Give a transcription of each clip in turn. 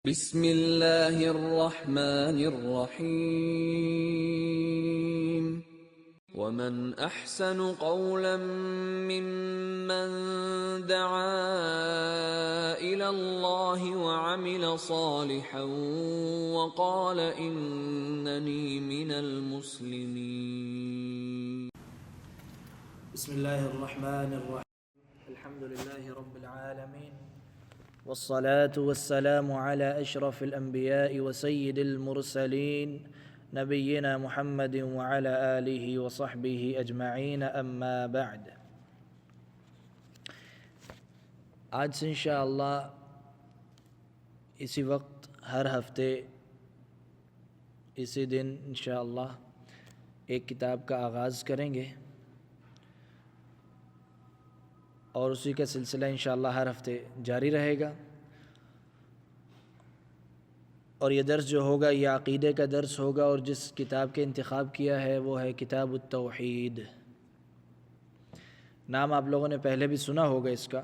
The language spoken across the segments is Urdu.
بسم اللہ الرحمن الرحیم ومن احسن قولا ممن دعا الى اللہ وعمل صالحا وقال اننی من المسلمین۔ بسم اللہ الرحمن الرحیم الحمد للہ رب العالمین والصلاة والسلام على اشرف الانبیاء وسید المرسلین نبینا محمد وعلى آلہ وصحبہ اجمعین اما بعد۔ آج سے انشاءاللہ اسی وقت ہر ہفتے اسی دن انشاءاللہ ایک کتاب کا آغاز کریں گے اور اسی کا سلسلہ انشاءاللہ ہر ہفتے جاری رہے گا، اور یہ درس جو ہوگا یہ عقیدے کا درس ہوگا، اور جس کتاب کے انتخاب کیا ہے وہ ہے کتاب التوحید۔ نام آپ لوگوں نے پہلے بھی سنا ہوگا اس کا،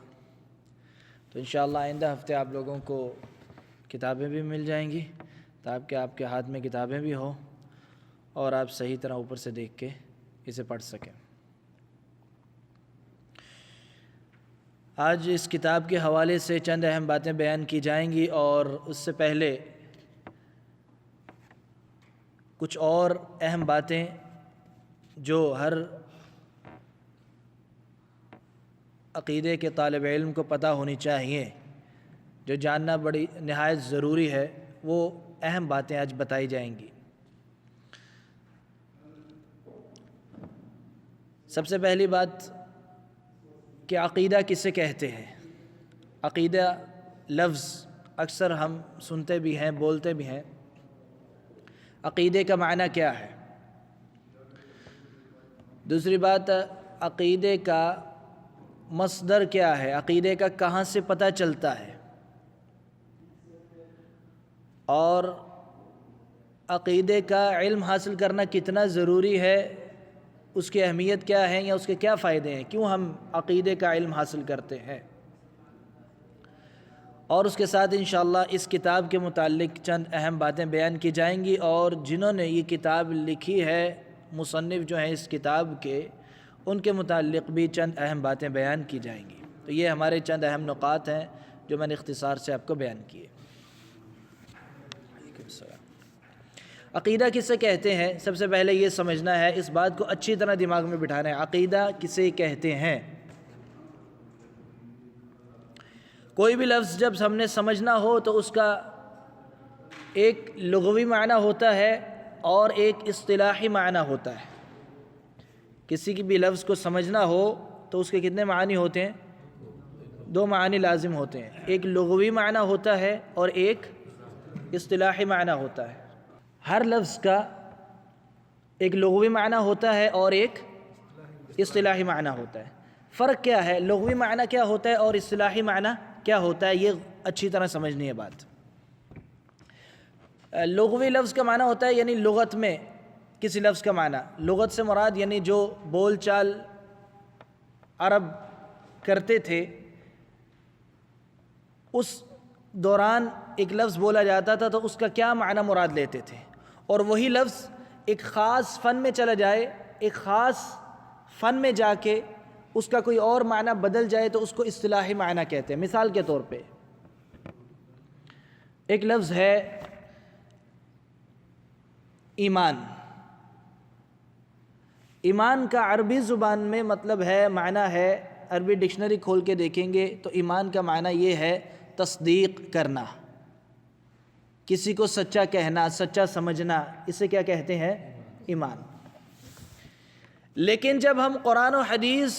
تو انشاءاللہ آئندہ ہفتے آپ لوگوں کو کتابیں بھی مل جائیں گی تاکہ آپ کے ہاتھ میں کتابیں بھی ہوں اور آپ صحیح طرح اوپر سے دیکھ کے اسے پڑھ سکیں۔ آج اس کتاب کے حوالے سے چند اہم باتیں بیان کی جائیں گی، اور اس سے پہلے کچھ اور اہم باتیں جو ہر عقیدے کے طالب علم کو پتہ ہونی چاہیے، جو جاننا بڑی نہایت ضروری ہے، وہ اہم باتیں آج بتائی جائیں گی۔ سب سے پہلی بات کہ عقیدہ کسے کہتے ہیں۔ عقیدہ لفظ اکثر ہم سنتے بھی ہیں، بولتے بھی ہیں۔ عقیدے کا معنی کیا ہے؟ دوسری بات، عقیدے کا مصدر کیا ہے؟ عقیدے کا کہاں سے پتہ چلتا ہے؟ اور عقیدے کا علم حاصل کرنا کتنا ضروری ہے، اس کی اہمیت کیا ہے یا اس کے کیا فائدے ہیں، کیوں ہم عقیدے کا علم حاصل کرتے ہیں، اور اس کے ساتھ انشاءاللہ اس کتاب کے متعلق چند اہم باتیں بیان کی جائیں گی، اور جنہوں نے یہ کتاب لکھی ہے، مصنف جو ہیں اس کتاب کے، ان کے متعلق بھی چند اہم باتیں بیان کی جائیں گی۔ تو یہ ہمارے چند اہم نقاط ہیں جو میں نے اختصار سے آپ کو بیان کیے۔ عقیدہ کسے کہتے ہیں؟ سب سے پہلے یہ سمجھنا ہے، اس بات کو اچھی طرح دماغ میں بٹھانا ہے، عقیدہ کسے کہتے ہیں۔ کوئی بھی لفظ جب ہم نے سمجھنا ہو تو اس کا ایک لغوی معنی ہوتا ہے اور ایک اصطلاحی معنی ہوتا ہے۔ کسی کی بھی لفظ کو سمجھنا ہو تو اس کے کتنے معنی ہوتے ہیں؟ دو معنی لازم ہوتے ہیں، ایک لغوی معنی ہوتا ہے اور ایک اصطلاحی معنی ہوتا ہے۔ ہر لفظ کا ایک لغوی معنی ہوتا ہے اور ایک اصطلاحی معنی ہوتا ہے۔ فرق کیا ہے؟ لغوی معنی کیا ہوتا ہے اور اصطلاحی معنی کیا ہوتا ہے، یہ اچھی طرح سمجھنی ہے بات۔ لغوی لفظ کا معنی ہوتا ہے یعنی لغت میں کسی لفظ کا معنی، لغت سے مراد یعنی جو بول چال عرب کرتے تھے اس دوران ایک لفظ بولا جاتا تھا تو اس کا کیا معنی مراد لیتے تھے، اور وہی لفظ ایک خاص فن میں چلا جائے، ایک خاص فن میں جا کے اس کا کوئی اور معنی بدل جائے تو اس کو اصطلاحی معنی کہتے ہیں۔ مثال کے طور پہ ایک لفظ ہے ایمان۔ ایمان کا عربی زبان میں مطلب ہے، معنی ہے، عربی ڈکشنری کھول کے دیکھیں گے تو ایمان کا معنی یہ ہے تصدیق کرنا، کسی کو سچا کہنا، سچا سمجھنا، اسے کیا کہتے ہیں؟ ایمان۔ لیکن جب ہم قرآن و حدیث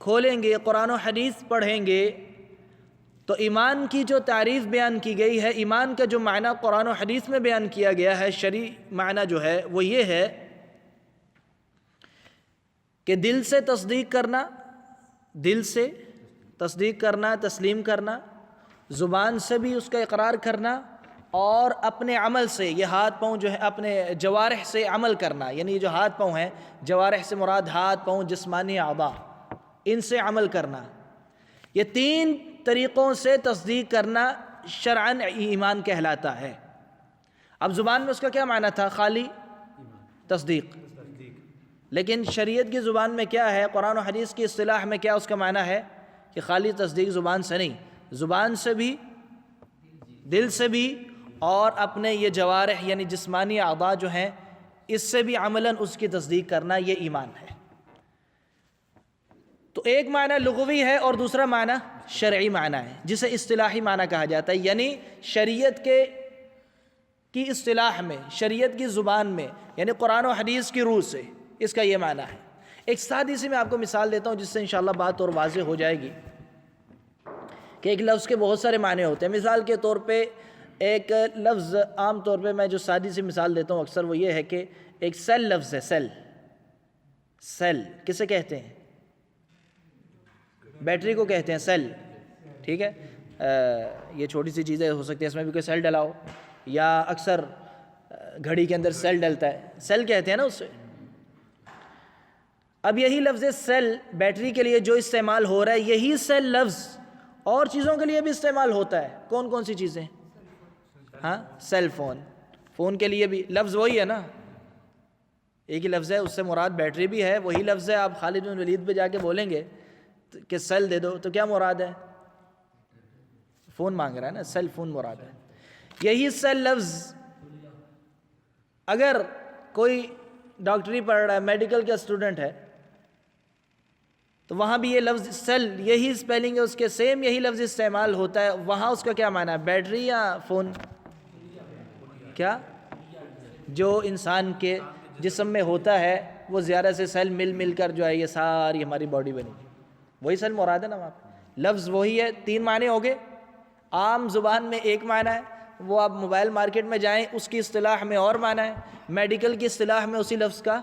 کھولیں گے، قرآن و حدیث پڑھیں گے تو ایمان کی جو تعریف بیان کی گئی ہے، ایمان کا جو معنی قرآن و حدیث میں بیان کیا گیا ہے، شرعی معنی جو ہے وہ یہ ہے کہ دل سے تصدیق کرنا، دل سے تصدیق کرنا، تسلیم کرنا، زبان سے بھی اس کا اقرار کرنا، اور اپنے عمل سے، یہ ہاتھ پاؤں جو ہے اپنے جوارح سے عمل کرنا، یعنی یہ جو ہاتھ پاؤں ہیں، جوارح سے مراد ہاتھ پاؤں جسمانی اعضاء، ان سے عمل کرنا۔ یہ تین طریقوں سے تصدیق کرنا شرعن ایمان کہلاتا ہے۔ اب زبان میں اس کا کیا معنی تھا؟ خالی تصدیق، لیکن شریعت کی زبان میں کیا ہے، قرآن و حدیث کی اصطلاح میں کیا اس کا معنی ہے کہ خالی تصدیق زبان سے نہیں، زبان سے بھی، دل سے بھی، اور اپنے یہ جوارح یعنی جسمانی اعضاء جو ہیں اس سے بھی عملاً اس کی تصدیق کرنا، یہ ایمان ہے۔ تو ایک معنی لغوی ہے اور دوسرا معنی شرعی معنی ہے، جسے اصطلاحی معنی کہا جاتا ہے، یعنی شریعت کی اصطلاح میں، شریعت کی زبان میں، یعنی قرآن و حدیث کی روح سے اس کا یہ معنی ہے۔ ایک سادی سی میں آپ کو مثال دیتا ہوں جس سے انشاءاللہ بات اور واضح ہو جائے گی کہ ایک لفظ کے بہت سارے معنی ہوتے ہیں۔ مثال کے طور پہ ایک لفظ عام طور پہ میں جو سادی سی مثال دیتا ہوں اکثر وہ یہ ہے کہ ایک سیل لفظ ہے، سیل، سیل کسے کہتے ہیں؟ بیٹری کو کہتے ہیں سیل، ٹھیک ہے؟ یہ چھوٹی سی چیزیں ہو سکتی ہیں، اس میں بھی کوئی سیل ڈلا ہو، یا اکثر گھڑی کے اندر سیل ڈلتا ہے، سیل کہتے ہیں نا اسے۔ اب یہی لفظ سیل بیٹری کے لیے جو استعمال ہو رہا ہے، یہی سیل لفظ اور چیزوں کے لیے بھی استعمال ہوتا ہے۔ کون کون سی چیزیں؟ ہاں، سیل فون، فون کے لیے بھی لفظ وہی ہے نا، ایک ہی لفظ ہے، اس سے مراد بیٹری بھی ہے، وہی لفظ ہے۔ آپ خالد بن ولید پہ جا کے بولیں گے کہ سیل دے دو تو کیا مراد ہے؟ فون مانگ رہا ہے نا، سیل فون مراد ہے۔ یہی سیل لفظ اگر کوئی ڈاکٹری پڑھ رہا ہے، میڈیکل کا اسٹوڈنٹ ہے، تو وہاں بھی یہ لفظ سیل، یہی اسپیلنگ ہے اس کے، سیم یہی لفظ استعمال ہوتا ہے، وہاں اس کا کیا معنی ہے؟ بیٹری یا فون؟ کیا؟ جو انسان کے جسم میں ہوتا ہے وہ زیادہ سے سیل مل مل کر جو ہے یہ ساری ہماری باڈی بنی، وہی سیل مراد ہے نا وہاں پہ۔ لفظ وہی ہے، تین معنی ہو گئے۔ عام زبان میں ایک معنی ہے، وہ آپ موبائل مارکیٹ میں جائیں اس کی اصطلاح میں اور معنی ہے، میڈیکل کی اصطلاح میں اسی لفظ کا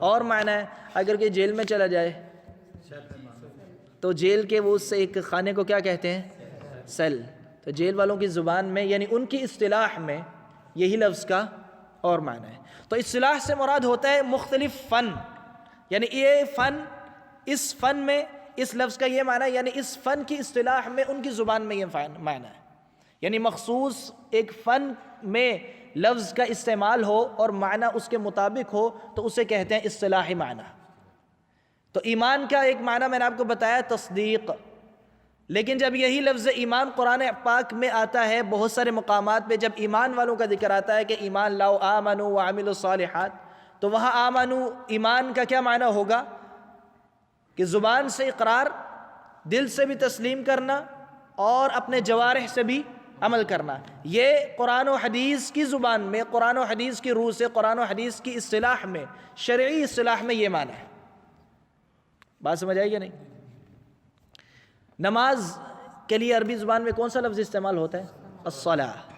اور معنی ہے۔ اگر کہ جیل میں چلا جائے تو جیل کے وہ اس سے ایک خانے کو کیا کہتے ہیں؟ سیل۔ تو جیل والوں کی زبان میں یعنی ان کی اصطلاح میں یہی لفظ کا اور معنی ہے۔ تو اصطلاح سے مراد ہوتا ہے مختلف فن، یعنی یہ فن، اس فن میں اس لفظ کا یہ معنی ہے، یعنی اس فن کی اصطلاح میں ان کی زبان میں یہ معنی ہے، یعنی مخصوص ایک فن میں لفظ کا استعمال ہو اور معنی اس کے مطابق ہو تو اسے کہتے ہیں اصطلاحی معنی۔ تو ایمان کا ایک معنی میں نے آپ کو بتایا تصدیق، لیکن جب یہی لفظ ایمان قرآن پاک میں آتا ہے بہت سارے مقامات پہ، جب ایمان والوں کا ذکر آتا ہے کہ ایمان لاؤ آمنوا وعملوا الصالحات، تو وہاں آمنوا ایمان کا کیا معنی ہوگا کہ زبان سے اقرار، دل سے بھی تسلیم کرنا اور اپنے جوارح سے بھی عمل کرنا۔ یہ قرآن و حدیث کی زبان میں، قرآن و حدیث کی روح سے، قرآن و حدیث کی اصطلاح میں، شرعی اصطلاح میں یہ معنی ہے۔ بات سمجھ آئی کہ نہیں؟ نماز کے لیے عربی زبان میں کون سا لفظ استعمال ہوتا ہے؟ الصلاۃ،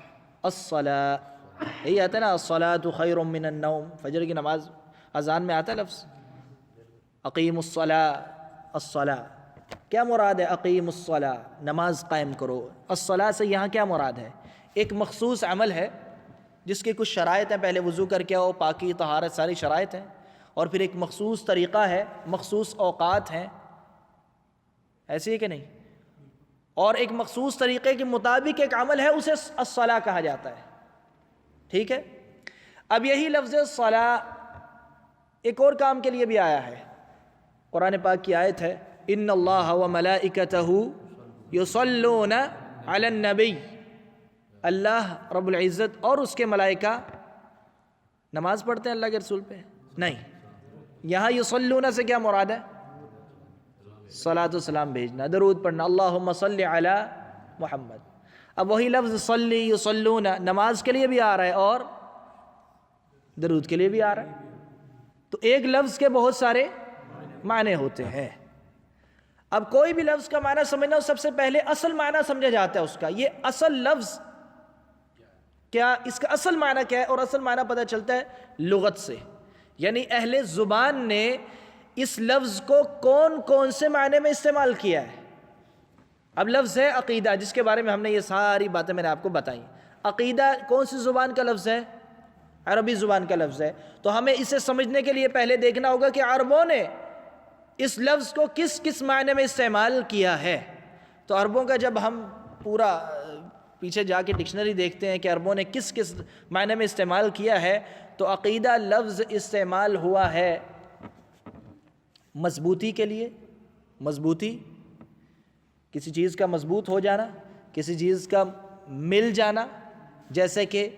الصلاۃ، یہی آتا ہے نا، الصلاۃ خیر من النوم، فجر کی نماز اذان میں آتا ہے لفظ اقیم الصلاۃ، الصلاۃ کیا مراد ہے؟ اقیم الصلاۃ، نماز قائم کرو۔ الصلاۃ سے یہاں کیا مراد ہے؟ ایک مخصوص عمل ہے جس کی کچھ شرائط ہیں، پہلے وضو کر کے آؤ، پاکی طہارت ساری شرائط ہیں، اور پھر ایک مخصوص طریقہ ہے، مخصوص اوقات ہیں، ایسی ہے کہ نہیں؟ اور ایک مخصوص طریقے کے مطابق ایک عمل ہے، اسے الصلاۃ کہا جاتا ہے، ٹھیک ہے؟ اب یہی لفظ صلاۃ ایک اور کام کے لیے بھی آیا ہے، قرآن پاک کی آیت ہے ان اللہ وملائکتہ یصلون علی النبی، اللہ رب العزت اور اس کے ملائکہ نماز پڑھتے ہیں اللہ کے رسول پہ؟ نہیں، یہاں یصلون سے کیا مراد ہے؟ صلاۃ و سلام بھیجنا، درود پڑھنا، اللہم صلی علی محمد۔ اب وہی لفظ صلی، یصلون نماز کے لیے بھی آ رہا ہے اور درود کے لیے بھی آ رہا ہے، تو ایک لفظ کے بہت سارے معنی ہوتے ہیں۔ اب کوئی بھی لفظ کا معنی سمجھنا، سب سے پہلے اصل معنی سمجھا جاتا ہے اس کا، یہ اصل لفظ کیا، اس کا اصل معنی کیا ہے، اور اصل معنی پتہ چلتا ہے لغت سے، یعنی اہل زبان نے اس لفظ کو کون کون سے معنی میں استعمال کیا ہے۔ اب لفظ ہے عقیدہ، جس کے بارے میں ہم نے یہ ساری باتیں میں نے آپ کو بتائیں۔ عقیدہ کون سی زبان کا لفظ ہے؟ عربی زبان کا لفظ ہے۔ تو ہمیں اسے سمجھنے کے لیے پہلے دیکھنا ہوگا کہ عربوں نے اس لفظ کو کس کس معنی میں استعمال کیا ہے۔ تو عربوں کا جب ہم پورا پیچھے جا کے ڈکشنری دیکھتے ہیں کہ عربوں نے کس کس معنی میں استعمال کیا ہے، تو عقیدہ لفظ استعمال ہوا ہے مضبوطی کے لیے، مضبوطی، کسی چیز کا مضبوط ہو جانا، کسی چیز کا مل جانا، جیسے کہ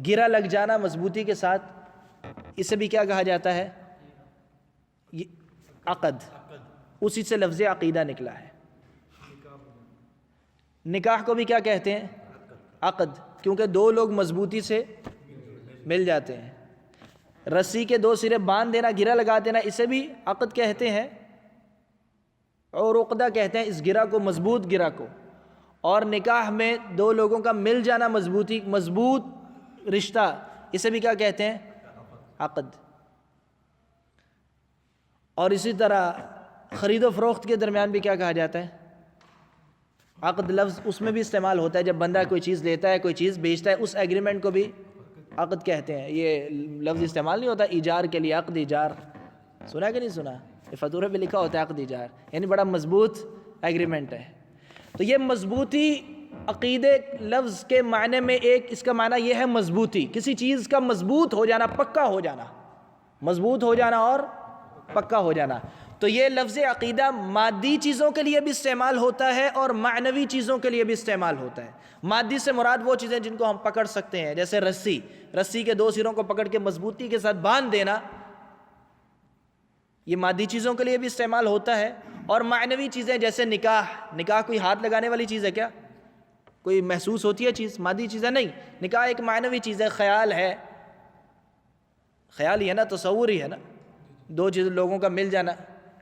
گرا لگ جانا مضبوطی کے ساتھ، اسے بھی کیا کہا جاتا ہے؟ عقد، اسی سے لفظ عقیدہ نکلا ہے۔ نکاح کو بھی کیا کہتے ہیں؟ عقد، کیونکہ دو لوگ مضبوطی سے مل جاتے ہیں۔ رسی کے دو سرے باندھ دینا، گرا لگا دینا، اسے بھی عقد کہتے ہیں، اور عقدہ کہتے ہیں اس گرا کو، مضبوط گرا کو۔ اور نکاح میں دو لوگوں کا مل جانا، مضبوط رشتہ، اسے بھی کیا کہتے ہیں؟ عقد۔ اور اسی طرح خرید و فروخت کے درمیان بھی کیا کہا جاتا ہے؟ عقد لفظ اس میں بھی استعمال ہوتا ہے، جب بندہ کوئی چیز لیتا ہے، کوئی چیز بیچتا ہے، اس ایگریمنٹ کو بھی عقد کہتے ہیں۔ یہ لفظ استعمال نہیں ہوتا ایجار کے لیے، عقد ایجار، سنا کہ نہیں سنا؟ یہ فاتورے پہ لکھا ہوتا ہے عقد ایجار، یعنی بڑا مضبوط ایگریمنٹ ہے۔ تو یہ مضبوطی عقیدے لفظ کے معنی میں ایک اس کا معنی یہ ہے مضبوطی، کسی چیز کا مضبوط ہو جانا، پکا ہو جانا، مضبوط ہو جانا اور پکا ہو جانا۔ تو یہ لفظ عقیدہ مادی چیزوں کے لیے بھی استعمال ہوتا ہے اور معنوی چیزوں کے لیے بھی استعمال ہوتا ہے۔ مادی سے مراد وہ چیزیں جن کو ہم پکڑ سکتے ہیں، جیسے رسی کے دو سروں کو پکڑ کے مضبوطی کے ساتھ باندھ دینا، یہ مادی چیزوں کے لیے بھی استعمال ہوتا ہے۔ اور معنوی چیزیں جیسے نکاح کوئی ہاتھ لگانے والی چیز ہے کیا؟ کوئی محسوس ہوتی ہے چیز؟ مادی چیزیں نہیں، نکاح ایک معنوی چیز ہے، خیال ہے، خیال ہی ہے نا، تصور ہی ہے نا، دو چیز لوگوں کا مل جانا،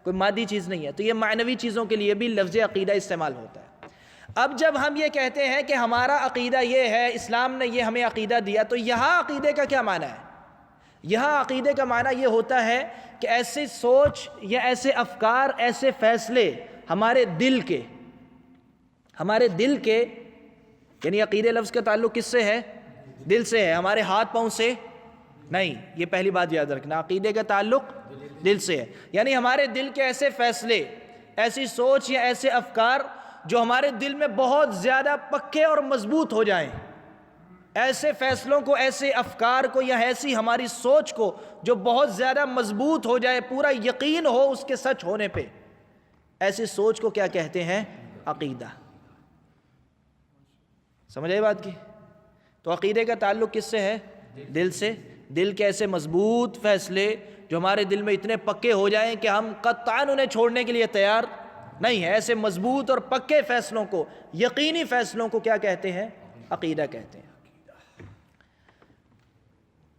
کوئی مادی چیز نہیں ہے۔ تو یہ معنوی چیزوں کے لیے بھی لفظ عقیدہ استعمال ہوتا ہے۔ اب جب ہم یہ کہتے ہیں کہ ہمارا عقیدہ یہ ہے، اسلام نے یہ ہمیں عقیدہ دیا، تو یہاں عقیدے کا کیا معنی ہے؟ یہاں عقیدے کا معنی یہ ہوتا ہے کہ ایسی سوچ یا ایسے افکار، ایسے فیصلے ہمارے دل کے، یعنی عقیدے لفظ کا تعلق کس سے ہے؟ دل سے ہے، ہمارے ہاتھ پاؤں سے نہیں۔ یہ پہلی بات یاد رکھنا، عقیدے کا تعلق دل سے ہے، یعنی ہمارے دل کے ایسے فیصلے، ایسی سوچ یا ایسے افکار جو ہمارے دل میں بہت زیادہ پکے اور مضبوط ہو جائیں، ایسے فیصلوں کو، ایسے افکار کو، یا ایسی ہماری سوچ کو جو بہت زیادہ مضبوط ہو جائے، پورا یقین ہو اس کے سچ ہونے پہ، ایسی سوچ کو کیا کہتے ہیں؟ عقیدہ۔ سمجھ آئی بات کی؟ تو عقیدے کا تعلق کس سے ہے؟ دل سے۔ دل کے ایسے مضبوط فیصلے جو ہمارے دل میں اتنے پکے ہو جائیں کہ ہم قطعاً انہیں چھوڑنے کے لیے تیار نہیں ہیں، ایسے مضبوط اور پکے فیصلوں کو، یقینی فیصلوں کو کیا کہتے ہیں؟ عقیدہ کہتے ہیں۔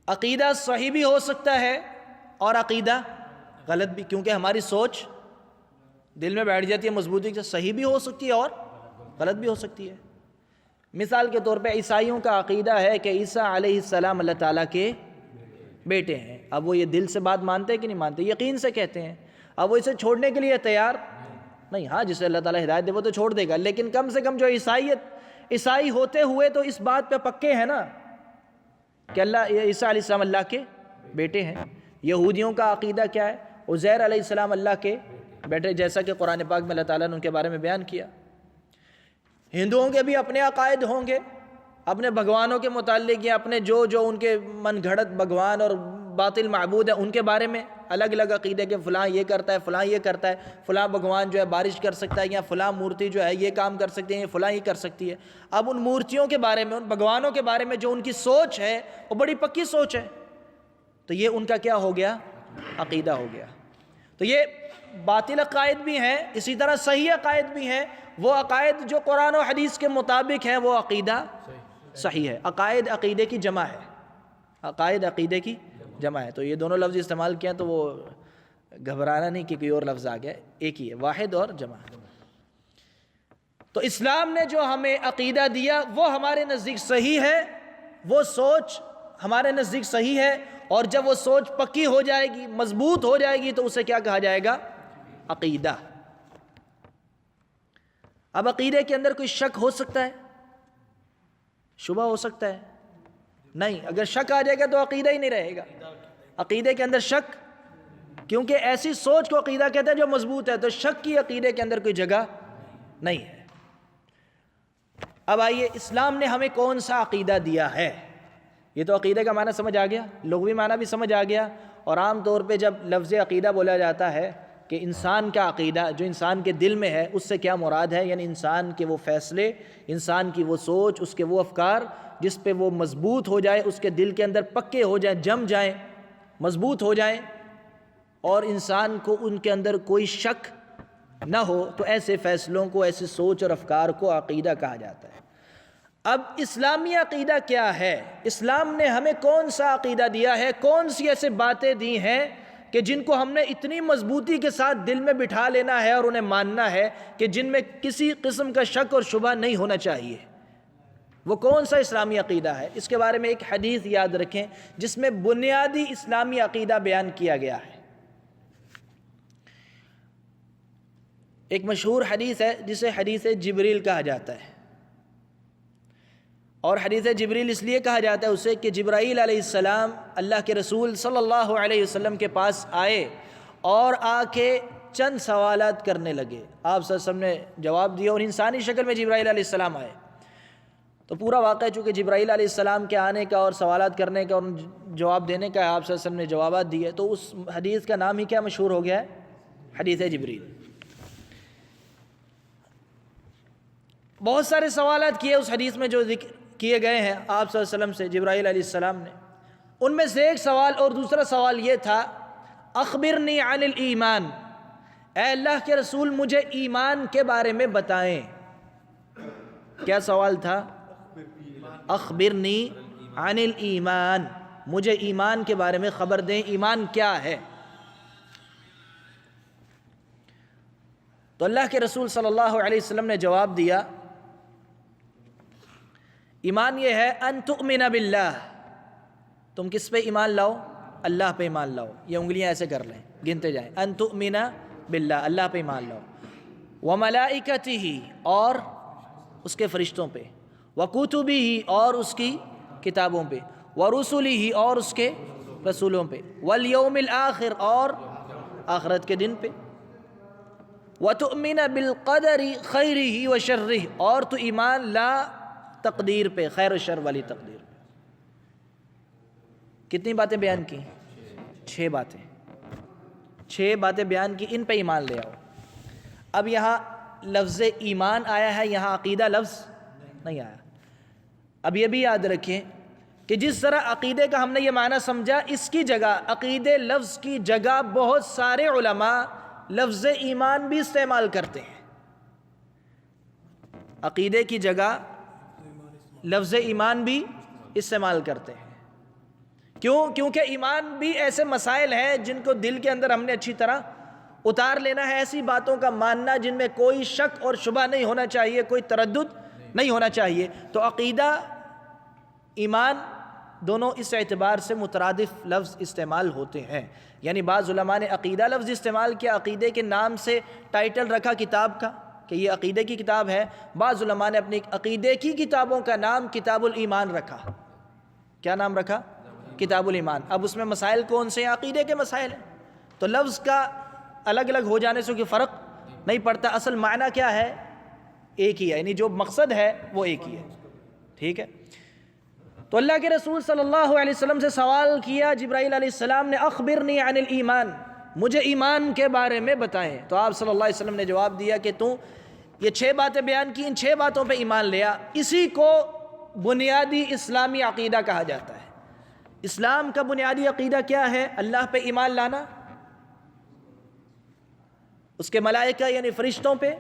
عقیدہ صحیح بھی ہو سکتا ہے اور عقیدہ غلط بھی، کیونکہ ہماری سوچ دل میں بیٹھ جاتی ہے مضبوطی سے، صحیح بھی ہو سکتی ہے اور غلط بھی ہو سکتی ہے۔ مثال کے طور پہ عیسائیوں کا عقیدہ ہے کہ عیسیٰ علیہ السلام اللہ تعالیٰ کے بیٹے ہیں۔ اب وہ یہ دل سے بات مانتے ہیں کہ نہیں مانتے؟ یقین سے کہتے ہیں۔ اب وہ اسے چھوڑنے کے لیے تیار نہیں۔ ہاں، جسے اللہ تعالیٰ ہدایت دے وہ تو چھوڑ دے گا، لیکن کم سے کم جو عیسائی ہوتے ہوئے تو اس بات پہ پکے ہیں نا کہ عیسیٰ علیہ السلام اللہ کے بیٹے ہیں۔ یہودیوں کا عقیدہ کیا ہے؟ عزیر علیہ السلام اللہ کے بیٹے، جیسا کہ قرآن پاک میں اللہ تعالیٰ نے ان کے بارے میں بیان کیا۔ ہندوؤں کے بھی اپنے عقائد ہوں گے، اپنے بھگوانوں کے متعلق، یا اپنے جو ان کے من گھڑت بھگوان اور باطل معبود ہیں ان کے بارے میں الگ الگ عقیدے کے، فلاں یہ کرتا ہے، فلاں یہ کرتا ہے، فلاں بھگوان جو ہے بارش کر سکتا ہے، یا فلاں مورتی جو ہے یہ کام کر سکتے ہیں، فلاں یہ کر سکتی ہے۔ اب ان مورتیوں کے بارے میں، ان بھگوانوں کے بارے میں جو ان کی سوچ ہے وہ بڑی پکی سوچ ہے، تو یہ ان کا کیا ہو گیا؟ عقیدہ ہو گیا۔ تو یہ باطل عقائد بھی ہیں، اسی طرح صحیح عقائد بھی ہیں۔ وہ عقائد جو قرآن و حدیث کے مطابق ہیں وہ عقیدہ صحیح ہے۔ عقائد عقیدے کی جمع ہے، عقائد عقیدے کی جمع ہے۔ تو یہ دونوں لفظ استعمال کیا تو وہ گھبرانا نہیں کہ کوئی اور لفظ آ گیا، ایک ہی ہے، واحد اور جمع۔ تو اسلام نے جو ہمیں عقیدہ دیا وہ ہمارے نزدیک صحیح ہے، وہ سوچ ہمارے نزدیک صحیح ہے، اور جب وہ سوچ پکی ہو جائے گی، مضبوط ہو جائے گی، تو اسے کیا کہا جائے گا؟ عقیدہ۔ اب عقیدے کے اندر کوئی شک ہو سکتا ہے، شبہ ہو سکتا ہے؟ نہیں، اگر شک آ جائے گا تو عقیدہ ہی نہیں رہے گا۔ عقیدے کے اندر شک، کیونکہ ایسی سوچ کو عقیدہ کہتے ہیں جو مضبوط ہے، تو شک کی عقیدے کے اندر کوئی جگہ نہیں ہے۔ اب آئیے اسلام نے ہمیں کون سا عقیدہ دیا ہے؟ یہ تو عقیدے کا معنی سمجھ آ گیا، لغوی معنی بھی سمجھ آ گیا، اور عام طور پہ جب لفظ عقیدہ بولا جاتا ہے کہ انسان کا عقیدہ جو انسان کے دل میں ہے، اس سے کیا مراد ہے؟ یعنی انسان کے وہ فیصلے، انسان کی وہ سوچ، اس کے وہ افکار جس پہ وہ مضبوط ہو جائے، اس کے دل کے اندر پکے ہو جائیں، جم جائیں، مضبوط ہو جائیں، اور انسان کو ان کے اندر کوئی شک نہ ہو، تو ایسے فیصلوں کو، ایسی سوچ اور افکار کو عقیدہ کہا جاتا ہے۔ اب اسلامی عقیدہ کیا ہے؟ اسلام نے ہمیں کون سا عقیدہ دیا ہے؟ کون سی ایسے باتیں دی ہیں کہ جن کو ہم نے اتنی مضبوطی کے ساتھ دل میں بٹھا لینا ہے اور انہیں ماننا ہے کہ جن میں کسی قسم کا شک اور شبہ نہیں ہونا چاہیے؟ وہ کون سا اسلامی عقیدہ ہے؟ اس کے بارے میں ایک حدیث یاد رکھیں جس میں بنیادی اسلامی عقیدہ بیان کیا گیا ہے۔ ایک مشہور حدیث ہے جسے حدیث جبریل کہا جاتا ہے، اور حدیث جبریل اس لیے کہا جاتا ہے اسے کہ جبرائیل علیہ السلام اللہ کے رسول صلی اللہ علیہ وسلم کے پاس آئے اور آ کے چند سوالات کرنے لگے۔ آپ صلی اللہ علیہ وسلم نے جواب دیا، اور انسانی شکل میں جبرائیل علیہ السلام آئے۔ تو پورا واقعہ چونکہ جبرائیل علیہ السلام کے آنے کا اور سوالات کرنے کا اور جواب دینے کا ہے، آپ صلی اللہ علیہ وسلم نے جوابات دیے، تو اس حدیث کا نام ہی کیا مشہور ہو گیا ہے؟ حدیث جبریل۔ بہت سارے سوالات کیے اس حدیث میں جو ذکر کیے گئے ہیں آپ صلی اللہ علیہ وسلم سے جبرائیل علیہ السلام نے۔ ان میں سے ایک سوال اور دوسرا سوال یہ تھا، اخبرنی عن الایمان، اے اللہ کے رسول مجھے ایمان کے بارے میں بتائیں۔ کیا سوال تھا؟ اخبرنی عن الایمان، مجھے ایمان کے بارے میں خبر دیں، ایمان کیا ہے؟ تو اللہ کے رسول صلی اللہ علیہ وسلم نے جواب دیا، ایمان یہ ہے ان تؤمن باللہ، تم کس پہ ایمان لاؤ؟ اللہ پہ ایمان لاؤ۔ یہ انگلیاں ایسے کر لیں، گنتے جائیں، ان تؤمن باللہ، اللہ پہ ایمان لاؤ، وملائکتہ، اور اس کے فرشتوں پہ، وکتبہ، اور اس کی کتابوں پہ، ورسلہ، اور اس کے رسولوں پہ، والیوم الآخر، اور آخرت کے دن پہ، وتؤمن بالقدر خیرہ وشرہ، اور تو ایمان لا تقدیر پہ، خیر و شر والی تقدیر پہ۔ کتنی باتیں بیان کی؟ 6 باتیں، 6 باتیں بیان کی، ان پہ ایمان لے آؤ۔ اب یہاں لفظ ایمان آیا ہے، یہاں عقیدہ لفظ نہیں آیا۔ اب یہ بھی یاد رکھیں کہ جس طرح عقیدے کا ہم نے یہ معنی سمجھا، اس کی جگہ، عقیدے لفظ کی جگہ بہت سارے علماء لفظ ایمان بھی استعمال کرتے ہیں۔ عقیدے کی جگہ لفظ ایمان بھی استعمال کرتے ہیں۔ کیوں؟ کیونکہ ایمان بھی ایسے مسائل ہیں جن کو دل کے اندر ہم نے اچھی طرح اتار لینا ہے، ایسی باتوں کا ماننا جن میں کوئی شک اور شبہ نہیں ہونا چاہیے، کوئی تردد نہیں ہونا چاہیے۔ تو عقیدہ، ایمان، دونوں اس اعتبار سے مترادف لفظ استعمال ہوتے ہیں۔ یعنی بعض علماء نے عقیدہ لفظ استعمال کیا، عقیدے کے نام سے ٹائٹل رکھا کتاب کا کہ یہ عقیدے کی کتاب ہے۔ بعض علماء نے اپنی عقیدے کی کتابوں کا نام کتاب الایمان رکھا۔ کیا نام رکھا؟ کتاب الایمان۔ اب اس میں مسائل کون سے ہیں؟ عقیدے کے مسائل ہیں۔ تو لفظ کا الگ الگ ہو جانے سے کوئی فرق نہیں پڑتا، اصل معنی کیا ہے؟ ایک ہی ہے، یعنی جو مقصد ہے وہ ایک ہی ہے۔ ٹھیک ہے؟ تو اللہ کے رسول صلی اللہ علیہ وسلم سے سوال کیا جبرائیل علیہ السلام نے، اخبرنی عن الایمان، مجھے ایمان کے بارے میں بتائیں۔ تو آپ صلی اللہ علیہ وسلم نے جواب دیا کہ تو یہ 6 باتیں بیان کی، ان 6 باتوں پہ ایمان لیا۔ اسی کو بنیادی اسلامی عقیدہ کہا جاتا ہے۔ اسلام کا بنیادی عقیدہ کیا ہے؟ اللہ پہ ایمان لانا، اس کے ملائکہ یعنی فرشتوں پہ،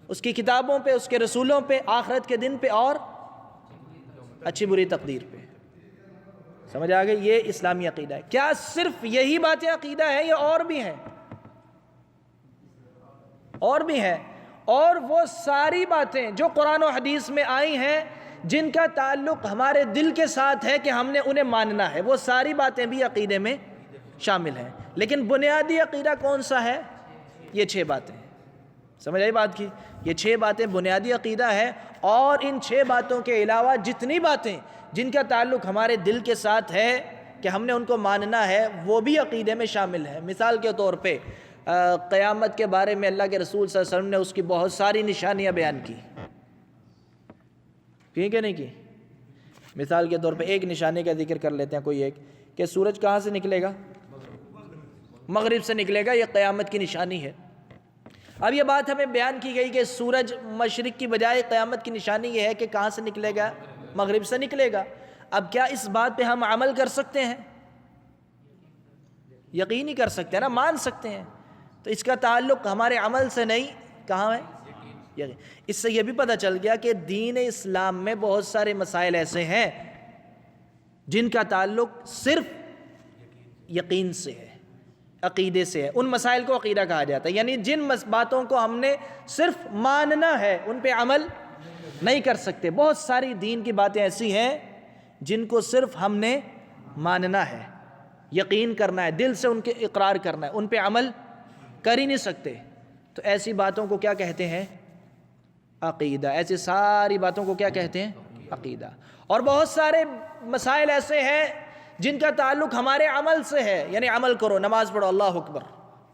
اس کی کتابوں پہ، اس کے رسولوں پہ، آخرت کے دن پہ، اور اچھی بری تقدیر پہ۔ سمجھ آ گئی؟ یہ اسلامی عقیدہ ہے۔ کیا صرف یہی باتیں عقیدہ ہے یا اور بھی ہیں؟ اور بھی ہیں، اور وہ ساری باتیں جو قرآن و حدیث میں آئی ہیں جن کا تعلق ہمارے دل کے ساتھ ہے کہ ہم نے انہیں ماننا ہے، وہ ساری باتیں بھی عقیدے میں شامل ہیں۔ لیکن بنیادی عقیدہ کون سا ہے؟ یہ 6 باتیں۔ سمجھ آئی بات کی؟ یہ 6 باتیں بنیادی عقیدہ ہے، اور ان 6 باتوں کے علاوہ جتنی باتیں جن کا تعلق ہمارے دل کے ساتھ ہے کہ ہم نے ان کو ماننا ہے، وہ بھی عقیدے میں شامل ہے۔ مثال کے طور پہ قیامت کے بارے میں اللہ کے رسول صلی اللہ علیہ وسلم نے اس کی بہت ساری نشانیاں بیان کی۔ کی کہ نہیں کی؟ مثال کے طور پہ ایک نشانی کا ذکر کر لیتے ہیں، کوئی ایک، کہ سورج کہاں سے نکلے گا؟ مغرب سے نکلے گا، یہ قیامت کی نشانی ہے۔ اب یہ بات ہمیں بیان کی گئی کہ سورج مشرق کی بجائے قیامت کی نشانی یہ ہے کہ کہاں سے نکلے گا؟ مغرب سے نکلے گا۔ اب کیا اس بات پہ ہم عمل کر سکتے ہیں؟ یقین ہی کر سکتے ہیں نا، مان سکتے ہیں۔ تو اس کا تعلق ہمارے عمل سے نہیں، کہاں ہے؟ یقین۔ اس سے یہ بھی پتہ چل گیا کہ دین اسلام میں بہت سارے مسائل ایسے ہیں جن کا تعلق صرف یقین سے ہے، عقیدے سے ہے۔ ان مسائل کو عقیدہ کہا جاتا ہے، یعنی جن باتوں کو ہم نے صرف ماننا ہے، ان پہ عمل نہیں کر سکتے۔ بہت ساری دین کی باتیں ایسی ہیں جن کو صرف ہم نے ماننا ہے، یقین کرنا ہے، دل سے ان کے اقرار کرنا ہے، ان پہ عمل کر ہی نہیں سکتے۔ تو ایسی باتوں کو کیا کہتے ہیں؟ عقیدہ۔ ایسی ساری باتوں کو کیا کہتے ہیں؟ عقیدہ۔ اور بہت سارے مسائل ایسے ہیں جن کا تعلق ہمارے عمل سے ہے، یعنی عمل کرو، نماز پڑھو، اللہ اکبر،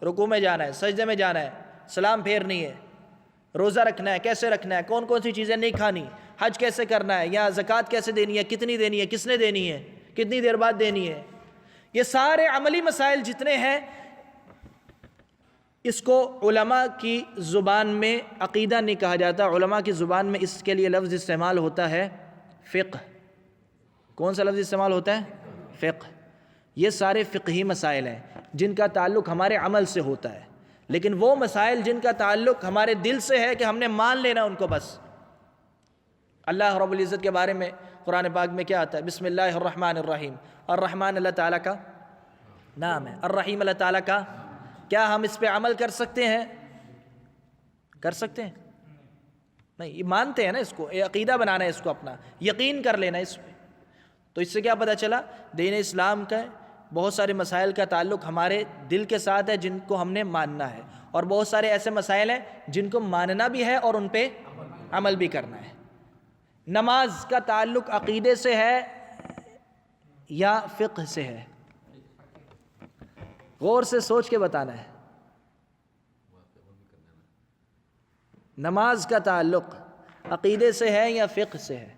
رکوع میں جانا ہے، سجدے میں جانا ہے، سلام پھیرنی ہے، روزہ رکھنا ہے، کیسے رکھنا ہے، کون کون سی چیزیں نہیں کھانی، حج کیسے کرنا ہے، یا زکوٰۃ کیسے دینی ہے، کتنی دینی ہے، کس نے دینی ہے، کتنی دیر بعد دینی ہے۔ یہ سارے عملی مسائل جتنے ہیں، اس کو علماء کی زبان میں عقیدہ نہیں کہا جاتا، علماء کی زبان میں اس کے لیے لفظ استعمال ہوتا ہے فقہ۔ کون سا لفظ استعمال ہوتا ہے؟ فقہ۔ یہ سارے فقہی مسائل ہیں جن کا تعلق ہمارے عمل سے ہوتا ہے، لیکن وہ مسائل جن کا تعلق ہمارے دل سے ہے کہ ہم نے مان لینا ان کو بس۔ اللہ رب العزت کے بارے میں قرآن پاک میں کیا آتا ہے؟ بسم اللہ الرحمن الرحیم۔ الرحمن اللہ تعالیٰ کا نام ہے، الرحیم اللہ تعالیٰ کا۔ کیا ہم اس پہ عمل کر سکتے ہیں؟ کر سکتے ہیں؟ نہیں، یہ مانتے ہیں نا، اس کو عقیدہ بنانا ہے، اس کو اپنا یقین کر لینا اس پہ۔ تو اس سے کیا پتہ چلا؟ دین اسلام کا بہت سارے مسائل کا تعلق ہمارے دل کے ساتھ ہے جن کو ہم نے ماننا ہے، اور بہت سارے ایسے مسائل ہیں جن کو ماننا بھی ہے اور ان پہ عمل بھی کرنا ہے۔ نماز کا تعلق عقیدے سے ہے یا فقہ سے ہے؟ غور سے سوچ کے بتانا ہے۔ نماز کا تعلق عقیدے سے ہے یا فقہ سے ہے؟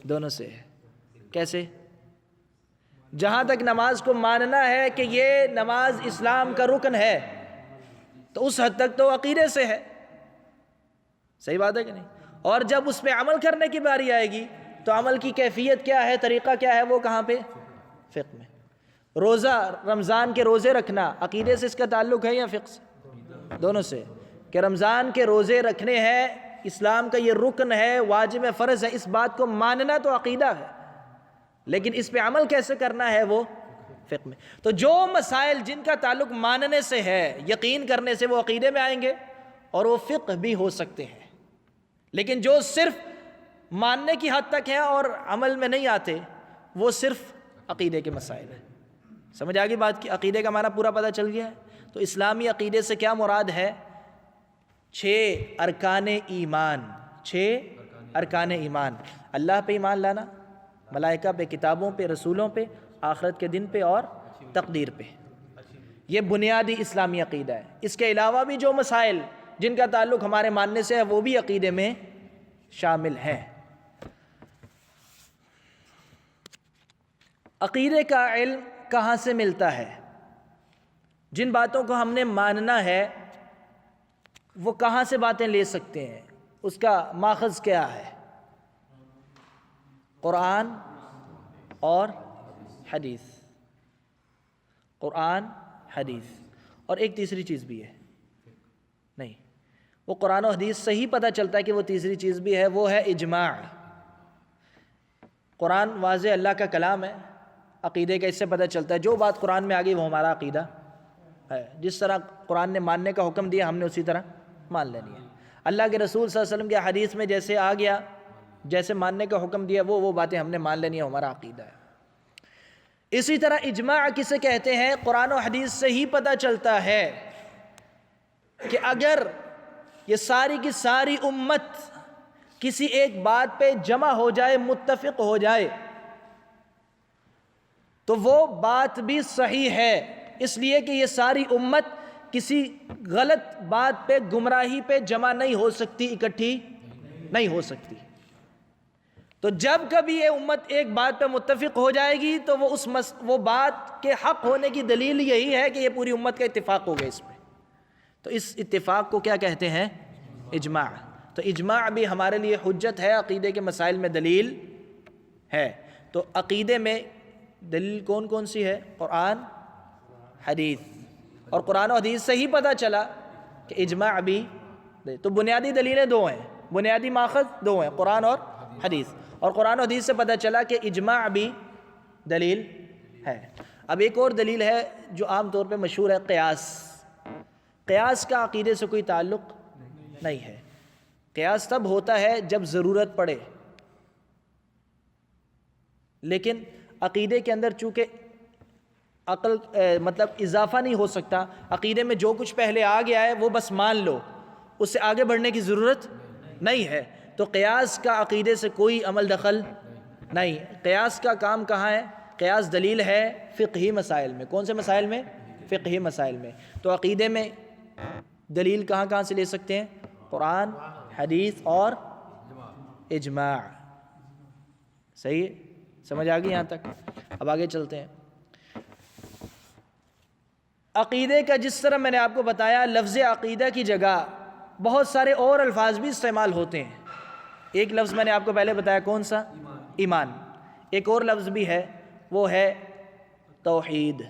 دونوں سے ہے۔ کیسے؟ جہاں تک نماز کو ماننا ہے کہ یہ نماز اسلام کا رکن ہے، تو اس حد تک تو عقیدے سے ہے، صحیح بات ہے کہ نہیں؟ اور جب اس پہ عمل کرنے کی باری آئے گی تو عمل کی کیفیت کیا ہے، طریقہ کیا ہے، وہ کہاں پہ؟ فقہ میں۔ روزہ، رمضان کے روزے رکھنا عقیدے سے اس کا تعلق ہے یا فقہ سے؟ دونوں سے، کہ رمضان کے روزے رکھنے ہیں، اسلام کا یہ رکن ہے، واجب فرض ہے، اس بات کو ماننا تو عقیدہ ہے، لیکن اس پہ عمل کیسے کرنا ہے وہ فقہ میں۔ تو جو مسائل جن کا تعلق ماننے سے ہے، یقین کرنے سے، وہ عقیدے میں آئیں گے اور وہ فقہ بھی ہو سکتے ہیں، لیکن جو صرف ماننے کی حد تک ہیں اور عمل میں نہیں آتے، وہ صرف عقیدے کے مسائل ہیں۔ سمجھ آگئی بات کی؟ عقیدے کا معنی پورا پتہ چل گیا ہے۔ تو اسلامی عقیدے سے کیا مراد ہے؟ 6 ارکان ایمان، 6 ارکان ایمان۔ اللہ پہ ایمان لانا، ملائکہ پہ، کتابوں پہ، رسولوں پہ، آخرت کے دن پہ اور تقدیر پہ۔ یہ بنیادی اسلامی عقیدہ ہے۔ اس کے علاوہ بھی جو مسائل جن کا تعلق ہمارے ماننے سے ہے وہ بھی عقیدے میں شامل ہیں۔ عقیدے کا علم کہاں سے ملتا ہے؟ جن باتوں کو ہم نے ماننا ہے وہ کہاں سے باتیں لے سکتے ہیں؟ اس کا ماخذ کیا ہے؟ قرآن اور حدیث، قرآن، حدیث۔ اور ایک تیسری چیز بھی ہے، نہیں، وہ قرآن و حدیث سے ہی پتہ چلتا ہے کہ وہ تیسری چیز بھی ہے، وہ ہے اجماع۔ قرآن واضح اللہ کا کلام ہے، عقیدے کا اس سے پتہ چلتا ہے جو بات قرآن میں آ گئی وہ ہمارا عقیدہ ہے۔ جس طرح قرآن نے ماننے کا حکم دیا ہم نے اسی طرح مان لینی ہے۔ اللہ کے رسول صلی اللہ علیہ وسلم کے حدیث میں جیسے آ گیا، جیسے ماننے کا حکم دیا، وہ باتیں ہم نے مان لینی ہے، ہمارا عقیدہ ہے۔ اسی طرح اجماع کسے کہتے ہیں؟ قرآن و حدیث سے ہی پتہ چلتا ہے کہ اگر یہ ساری کی ساری امت کسی ایک بات پہ جمع ہو جائے، متفق ہو جائے، تو وہ بات بھی صحیح ہے، اس لیے کہ یہ ساری امت کسی غلط بات پہ، گمراہی پہ جمع نہیں ہو سکتی، اکٹھی نہیں ہو سکتی۔ تو جب کبھی یہ امت ایک بات پہ متفق ہو جائے گی تو وہ بات کے حق ہونے کی دلیل یہی ہے کہ یہ پوری امت کا اتفاق ہو گیا اس میں. تو اس اتفاق کو کیا کہتے ہیں؟ اجماع. تو اجماع بھی ہمارے لیے حجت ہے، عقیدے کے مسائل میں دلیل ہے. تو عقیدے میں دلیل کون کون سی ہے؟ قرآن، حدیث. اور قرآن و حدیث سے ہی پتہ چلا کہ اجماع بھی. تو بنیادی دلیلیں دو ہیں، بنیادی ماخذ دو ہیں، قرآن اور حدیث. اور قرآن و حدیث سے پتہ چلا کہ اجماع بھی دلیل ہے. اب ایک اور دلیل ہے جو عام طور پہ مشہور ہے، قیاس. قیاس کا عقیدے سے کوئی تعلق نہیں ہے. قیاس تب ہوتا ہے جب ضرورت پڑے، لیکن عقیدے کے اندر چونکہ عقل مطلب اضافہ نہیں ہو سکتا، عقیدے میں جو کچھ پہلے آ گیا ہے وہ بس مان لو، اس سے آگے بڑھنے کی ضرورت نہیں ہے. تو قیاس کا عقیدے سے کوئی عمل دخل نہیں. قیاس کا کام کہاں ہے؟ قیاس دلیل ہے فقہی مسائل میں. کون سے مسائل میں؟ فقہی مسائل میں. تو عقیدے میں دلیل کہاں کہاں سے لے سکتے ہیں؟ قرآن، حدیث اور اجماع. صحیح ہے؟ سمجھ آ گئی یہاں تک؟ اب آگے چلتے ہیں. عقیدے کا جس طرح میں نے آپ کو بتایا، لفظ عقیدہ کی جگہ بہت سارے اور الفاظ بھی استعمال ہوتے ہیں. ایک لفظ میں نے آپ کو پہلے بتایا، کون سا؟ ایمان. ایک اور لفظ بھی ہے، وہ ہے توحید.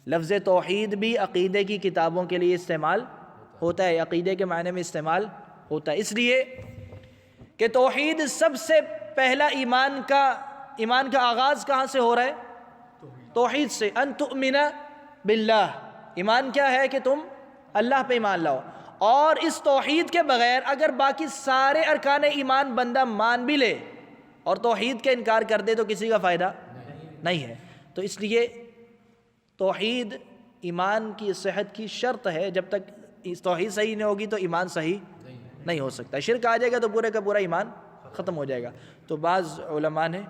لفظ توحید بھی عقیدے کی کتابوں کے لیے استعمال ہوتا ہے، عقیدے کے معنی میں استعمال ہوتا ہے. اس لیے کہ توحید سب سے پہلا ایمان کا آغاز کہاں سے ہو رہا ہے؟ توحید سے. ان تؤمن باللہ. ایمان کیا ہے؟ کہ تم اللہ پہ ایمان لاؤ. اور اس توحید کے بغیر اگر باقی سارے ارکان ایمان بندہ مان بھی لے اور توحید کا انکار کر دے تو کسی کا فائدہ نہیں ہے. تو اس لیے توحید ایمان کی صحت کی شرط ہے. جب تک توحید صحیح نہیں ہوگی تو ایمان صحیح نہیں ہو سکتا. شرک آ جائے گا تو پورے کا پورا ایمان ختم ہو جائے گا. تو بعض علماء نے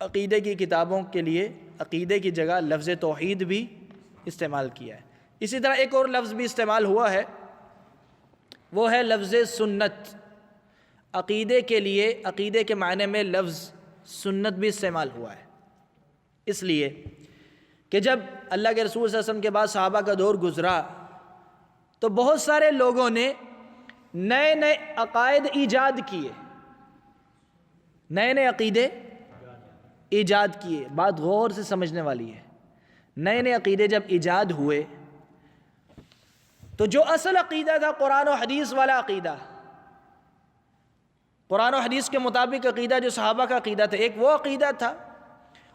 عقیدے کی کتابوں کے لیے عقیدے کی جگہ لفظ توحید بھی استعمال کیا ہے. اسی طرح ایک اور لفظ بھی استعمال ہوا ہے، وہ ہے لفظ سنت. عقیدے کے لیے عقیدے کے معنی میں لفظ سنت بھی استعمال ہوا ہے. اس لیے کہ جب اللہ کے رسول صلی اللہ علیہ وسلم کے بعد صحابہ کا دور گزرا تو بہت سارے لوگوں نے نئے نئے عقائد ایجاد کیے، نئے نئے عقیدے ایجاد کیے. بات غور سے سمجھنے والی ہے. نئے نئے عقیدے جب ایجاد ہوئے تو جو اصل عقیدہ تھا قرآن و حدیث والا عقیدہ، قرآن و حدیث کے مطابق عقیدہ جو صحابہ کا عقیدہ تھا، ایک وہ عقیدہ تھا.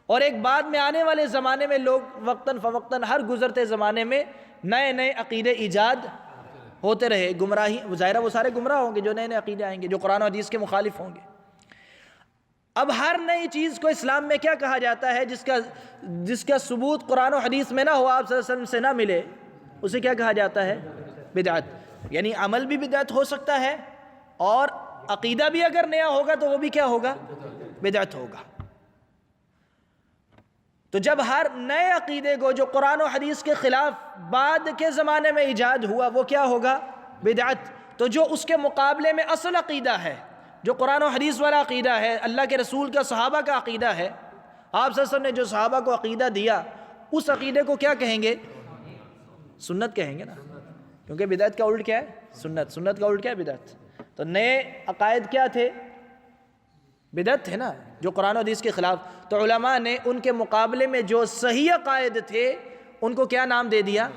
اور ایک بعد میں آنے والے زمانے میں لوگ وقتاً فوقتاً ہر گزرتے زمانے میں نئے نئے عقیدے ایجاد ہوتے رہے. گمراہی ظاہرہ وہ سارے گمراہ ہوں گے جو نئے نئے عقیدے آئیں گے، جو قرآن و حدیث کے مخالف ہوں گے. اب ہر نئی چیز کو اسلام میں کیا کہا جاتا ہے؟ جس کا ثبوت قرآن و حدیث میں نہ ہو، آپ صلی اللہ علیہ وسلم سے نہ ملے، اسے کیا کہا جاتا ہے؟ بدعت. یعنی عمل بھی بدعت ہو سکتا ہے اور عقیدہ بھی اگر نیا ہوگا تو وہ بھی کیا ہوگا؟ بدعت ہوگا. تو جب ہر نئے عقیدے کو جو قرآن و حدیث کے خلاف بعد کے زمانے میں ایجاد ہوا وہ کیا ہوگا؟ بدعت. تو جو اس کے مقابلے میں اصل عقیدہ ہے، جو قرآن و حدیث والا عقیدہ ہے، اللہ کے رسول کا صحابہ کا عقیدہ ہے، آپ صلی اللہ علیہ وسلم نے جو صحابہ کو عقیدہ دیا، اس عقیدے کو کیا کہیں گے؟ سنت کہیں گے نا. کیونکہ بدعت کا الٹ کیا ہے؟ سنت. سنت کا الٹ کیا ہے؟ بدعت. تو نئے عقائد کیا تھے؟ بدعت تھے نا، جو قرآن و حدیث کے خلاف. تو علماء نے ان کے مقابلے میں جو صحیح عقائد تھے ان کو کیا نام دے دیا؟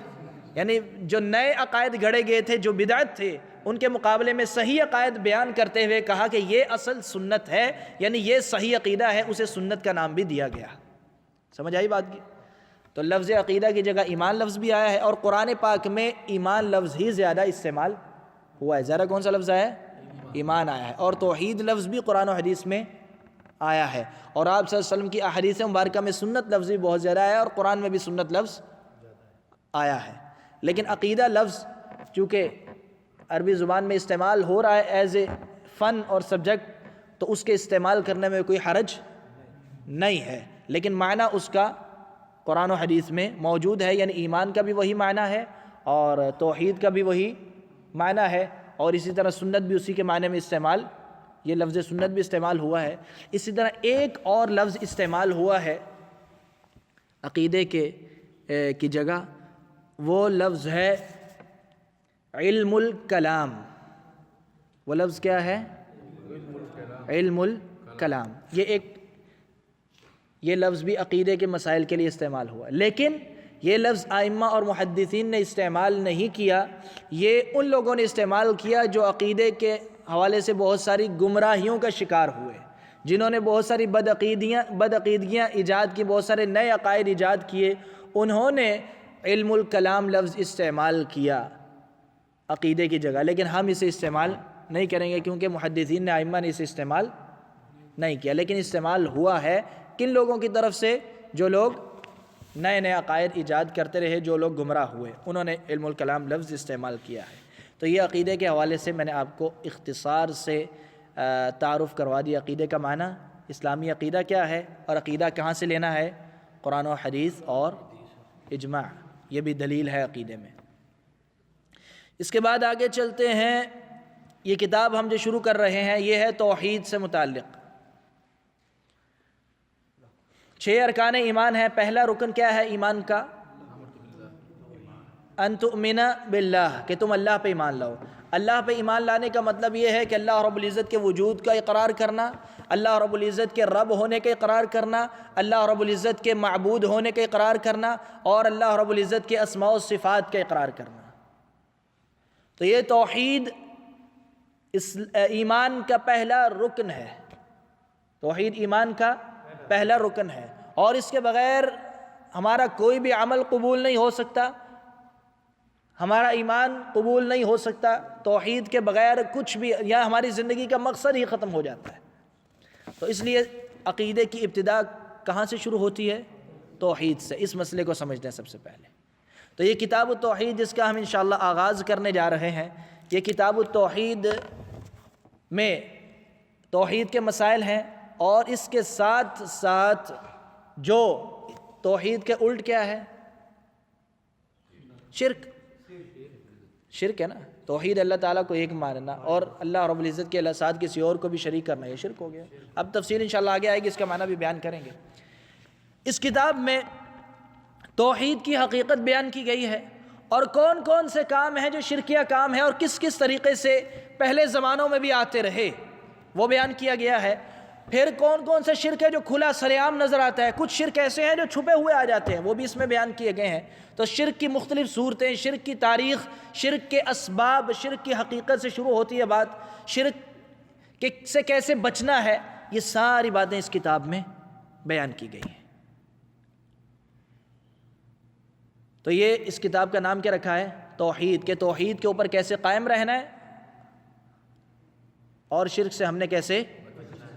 یعنی جو نئے عقائد گھڑے گئے تھے جو بدعت تھے، ان کے مقابلے میں صحیح عقائد بیان کرتے ہوئے کہا کہ یہ اصل سنت ہے، یعنی یہ صحیح عقیدہ ہے، اسے سنت کا نام بھی دیا گیا. سمجھ آئی بات کی؟ تو لفظ عقیدہ کی جگہ ایمان لفظ بھی آیا ہے، اور قرآن پاک میں ایمان لفظ ہی زیادہ استعمال ہوا ہے. زیادہ کون سا لفظ آیا ہے؟ ایمان آیا ہے. اور توحید لفظ بھی قرآن و حدیث میں آیا ہے. اور آپ صلی اللہ علیہ وسلم کی احادیث مبارکہ میں سنت لفظ بھی بہت زیادہ آیا ہے، اور قرآن میں بھی سنت لفظ آیا ہے. لیکن عقیدہ لفظ چونکہ عربی زبان میں استعمال ہو رہا ہے ایز اے فن اور سبجیکٹ، تو اس کے استعمال کرنے میں کوئی حرج نہیں ہے. لیکن معنی اس کا قرآن و حدیث میں موجود ہے، یعنی ایمان کا بھی وہی معنی ہے اور توحید کا بھی وہی معنی ہے، اور اسی طرح سنت بھی اسی کے معنی میں استعمال یہ لفظ سنت بھی استعمال ہوا ہے. اسی طرح ایک اور لفظ استعمال ہوا ہے عقیدے کی جگہ، وہ لفظ ہے علم الکلام. وہ لفظ کیا ہے؟ علم الکلام. یہ لفظ بھی عقیدے کے مسائل کے لیے استعمال ہوا، لیکن یہ لفظ ائمہ اور محدثین نے استعمال نہیں کیا. یہ ان لوگوں نے استعمال کیا جو عقیدے کے حوالے سے بہت ساری گمراہیوں کا شکار ہوئے، جنہوں نے بہت ساری بدعقیدگیاں ایجاد کی، بہت سارے نئے عقائد ایجاد کیے. انہوں نے علم الکلام لفظ استعمال کیا عقیدے کی جگہ، لیکن ہم اسے استعمال نہیں کریں گے کیونکہ محدثین نے ائمہ نے اسے استعمال نہیں کیا. لیکن استعمال ہوا ہے کن لوگوں کی طرف سے؟ جو لوگ نئے عقائد ایجاد کرتے رہے، جو لوگ گمراہ ہوئے، انہوں نے علم الکلام لفظ استعمال کیا ہے. تو یہ عقیدے کے حوالے سے میں نے آپ کو اختصار سے تعارف کروا دیا عقیدے کا معنی، اسلامی عقیدہ کیا ہے اور عقیدہ کہاں سے لینا ہے، قرآن و حدیث اور اجماع، یہ بھی دلیل ہے عقیدے میں. اس کے بعد آگے چلتے ہیں. یہ کتاب ہم جو شروع کر رہے ہیں یہ ہے توحید سے متعلق. 6 ارکان ایمان ہے. پہلا رکن کیا ہے ایمان کا؟ ان تؤمن باللہ، کہ تم اللہ پہ ایمان لاؤ. اللہ پہ ایمان لانے کا مطلب یہ ہے کہ اللہ رب العزت کے وجود کا اقرار کرنا، اللہ رب العزت کے رب ہونے کا اقرار کرنا، اللہ رب العزت کے معبود ہونے کا اقرار کرنا، اور اللہ رب العزت کے اسماء و صفات کا اقرار کرنا. تو یہ توحید ایمان کا پہلا رکن ہے. توحید ایمان کا پہلا رکن ہے، اور اس کے بغیر ہمارا کوئی بھی عمل قبول نہیں ہو سکتا، ہمارا ایمان قبول نہیں ہو سکتا. توحید کے بغیر کچھ بھی، یا ہماری زندگی کا مقصد ہی ختم ہو جاتا ہے. تو اس لیے عقیدے کی ابتدا کہاں سے شروع ہوتی ہے؟ توحید سے. اس مسئلے کو سمجھتے ہیں سب سے پہلے. تو یہ کتاب التوحید جس کا ہم انشاءاللہ آغاز کرنے جا رہے ہیں، یہ کتاب التوحید میں توحید کے مسائل ہیں، اور اس کے ساتھ ساتھ جو توحید کے الٹ کیا ہے؟ شرک ہے نا. توحید اللہ تعالیٰ کو ایک ماننا اور اللہ رب العزت کے ساتھ کسی اور کو بھی شریک کرنا، یہ شرک ہو گیا. اب تفصیل انشاءاللہ آگے آئے گی، اس کا معنی بھی بیان کریں گے. اس کتاب میں توحید کی حقیقت بیان کی گئی ہے، اور کون کون سے کام ہیں جو شرکیہ کام ہیں اور کس کس طریقے سے پہلے زمانوں میں بھی آتے رہے وہ بیان کیا گیا ہے. پھر کون کون سے شرک ہے جو کھلا سر عام نظر آتا ہے، کچھ شرک ایسے ہیں جو چھپے ہوئے آ جاتے ہیں، وہ بھی اس میں بیان کیے گئے ہیں. تو شرک کی مختلف صورتیں، شرک کی تاریخ، شرک کے اسباب، شرک کی حقیقت سے شروع ہوتی ہے بات، شرک سے کیسے بچنا ہے، یہ ساری باتیں اس کتاب میں بیان کی گئی ہیں. تو یہ اس کتاب کا نام کیا رکھا ہے؟ توحید. کہ توحید کے اوپر کیسے قائم رہنا ہے اور شرک سے ہم نے کیسے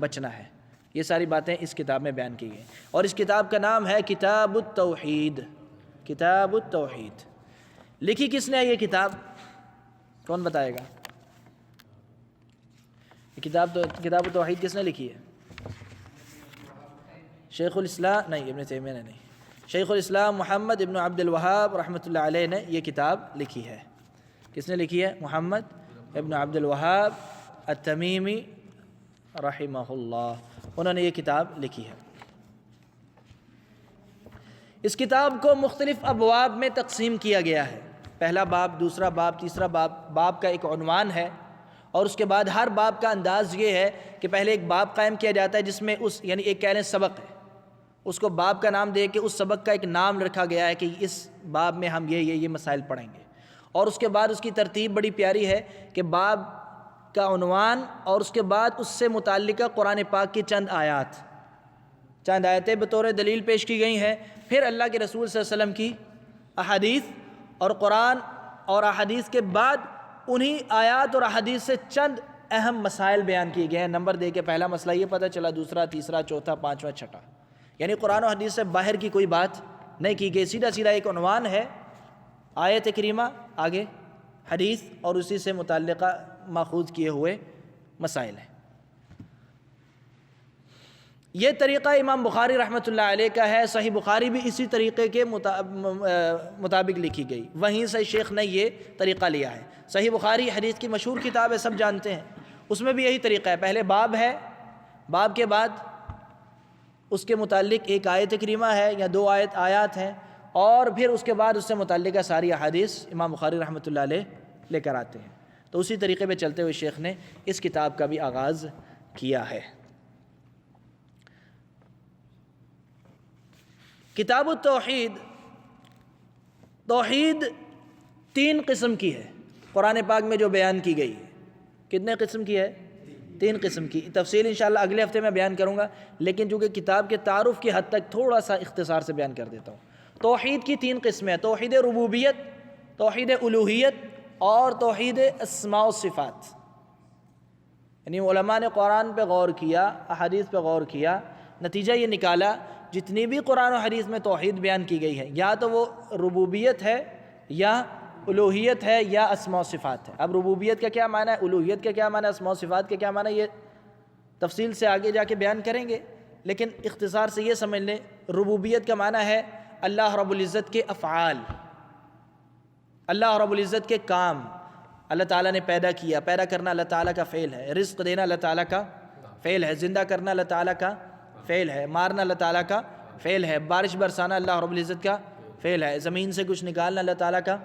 بچنا ہے، یہ ساری باتیں اس کتاب میں بیان کی گئی. اور اس کتاب کا نام ہے کتاب التوحید. کتاب التوحید. لکھی کس نے یہ کتاب؟ کون بتائے گا؟ کتاب التوحید کس نے لکھی ہے؟ شیخ الاسلام نہیں، ابن تیمیہ نے نہیں، شیخ الاسلام محمد ابن عبد الوہاب رحمۃ اللہ علیہ نے یہ کتاب لکھی ہے. کس نے لکھی ہے؟ محمد ابن عبد الوہاب التمیمی رحمہ اللہ، انہوں نے یہ کتاب لکھی ہے. اس کتاب کو مختلف ابواب میں تقسیم کیا گیا ہے. پہلا باب، دوسرا باب، تیسرا باب. باب کا ایک عنوان ہے، اور اس کے بعد ہر باب کا انداز یہ ہے کہ پہلے ایک باب قائم کیا جاتا ہے جس میں یعنی ایک کہہ لیں سبق ہے، اس کو باب کا نام دے کے اس سبق کا ایک نام رکھا گیا ہے کہ اس باب میں ہم یہ مسائل پڑھیں گے. اور اس کے بعد اس کی ترتیب بڑی پیاری ہے کہ باب کا عنوان اور اس کے بعد اس سے متعلقہ قرآن پاک کی چند آیتیں بطور دلیل پیش کی گئی ہیں. پھر اللہ کے رسول صلی اللہ علیہ وسلم کی احادیث، اور قرآن اور احادیث کے بعد انہی آیات اور احادیث سے چند اہم مسائل بیان کیے گئے ہیں. نمبر دے کے پہلا مسئلہ یہ پتہ چلا، دوسرا، تیسرا، چوتھا، پانچواں، چھٹا. یعنی قرآن و حدیث سے باہر کی کوئی بات نہیں کی گئی، سیدھا سیدھا ایک عنوان ہے، آیت کریمہ، آگے حدیث، اور اسی سے متعلقہ ماخوذ کیے ہوئے مسائل ہیں. یہ طریقہ امام بخاری رحمۃ اللہ علیہ کا ہے. صحیح بخاری بھی اسی طریقے کے مطابق لکھی گئی، وہیں سے شیخ نے یہ طریقہ لیا ہے. صحیح بخاری حدیث کی مشہور کتاب ہے، سب جانتے ہیں. اس میں بھی یہی طریقہ ہے، پہلے باب ہے، باب کے بعد اس کے متعلق ایک آیت کریمہ ہے یا 2 آیات ہیں، اور پھر اس کے بعد اس سے متعلقہ ساری احادیث امام بخاری رحمۃ اللہ علیہ لے کر آتے ہیں۔ تو اسی طریقے پہ چلتے ہوئے شیخ نے اس کتاب کا بھی آغاز کیا ہے۔ کتاب التوحید، توحید 3 قسم کی ہے قرآن پاک میں جو بیان کی گئی ہے۔ کتنے قسم کی ہے؟ 3 قسم کی۔ تفصیل انشاءاللہ اگلے ہفتے میں بیان کروں گا، لیکن چونکہ کتاب کے تعارف کی حد تک تھوڑا سا اختصار سے بیان کر دیتا ہوں۔ توحید کی 3 قسمیں ہیں، توحید ربوبیت، توحید الوہیت اور توحید اسماء و صفات۔ یعنی علماء نے قرآن پہ غور کیا، احادیث پہ غور کیا، نتیجہ یہ نکالا جتنی بھی قرآن و حدیث میں توحید بیان کی گئی ہے، یا تو وہ ربوبیت ہے یا الوہیت ہے یا اسماء و صفات ہے۔ اب ربوبیت کا کیا معنی ہے، الوہیت کا کیا معنی ہے، اسماء و صفات کا کیا معنی ہے، یہ تفصیل سے آگے جا کے بیان کریں گے، لیکن اختصار سے یہ سمجھ لیں، ربوبیت کا معنی ہے اللہ رب العزت کے افعال، اللہ رب العزت کے کام۔ اللہ تعالیٰ نے پیدا کیا، پیدا کرنا اللہ تعالیٰ کا فعل ہے، رزق دینا اللہ تعالیٰ کا فعل ہے، زندہ کرنا اللہ تعالیٰ کا فعل ہے، مارنا اللہ تعالیٰ کا فعل ہے، بارش برسانا اللہ رب العزت کا فعل ہے، زمین سے کچھ نکالنا اللہ تعالیٰ کا،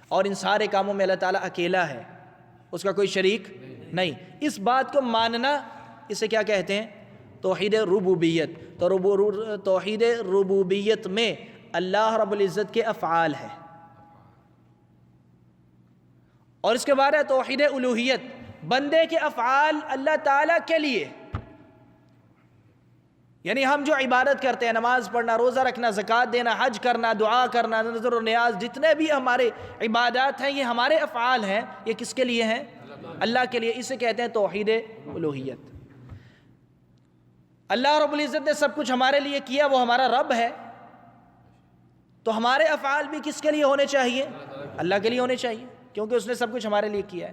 اور ان سارے کاموں میں اللہ تعالیٰ اکیلا ہے، اس کا کوئی شریک نہیں۔ اس بات کو ماننا، اسے کیا کہتے ہیں؟ توحید ربوبیت۔ تو توحید ربوبیت میں اللہ رب العزت کے افعال ہے، اور اس کے بعد ہے توحید الوہیت، بندے کے افعال اللہ تعالیٰ کے لیے، یعنی ہم جو عبادت کرتے ہیں، نماز پڑھنا، روزہ رکھنا، زکوٰۃ دینا، حج کرنا، دعا کرنا، نذر و نیاز، جتنے بھی ہمارے عبادات ہیں یہ ہمارے افعال ہیں، یہ کس کے لیے ہیں؟ اللہ کے لیے۔ اسے کہتے ہیں توحید الوہیت۔ اللہ رب العزت نے سب کچھ ہمارے لیے کیا، وہ ہمارا رب ہے، تو ہمارے افعال بھی کس کے لیے ہونے چاہیے؟ اللہ کے لیے ہونے چاہیے، کیونکہ اس نے سب کچھ ہمارے لیے کیا ہے۔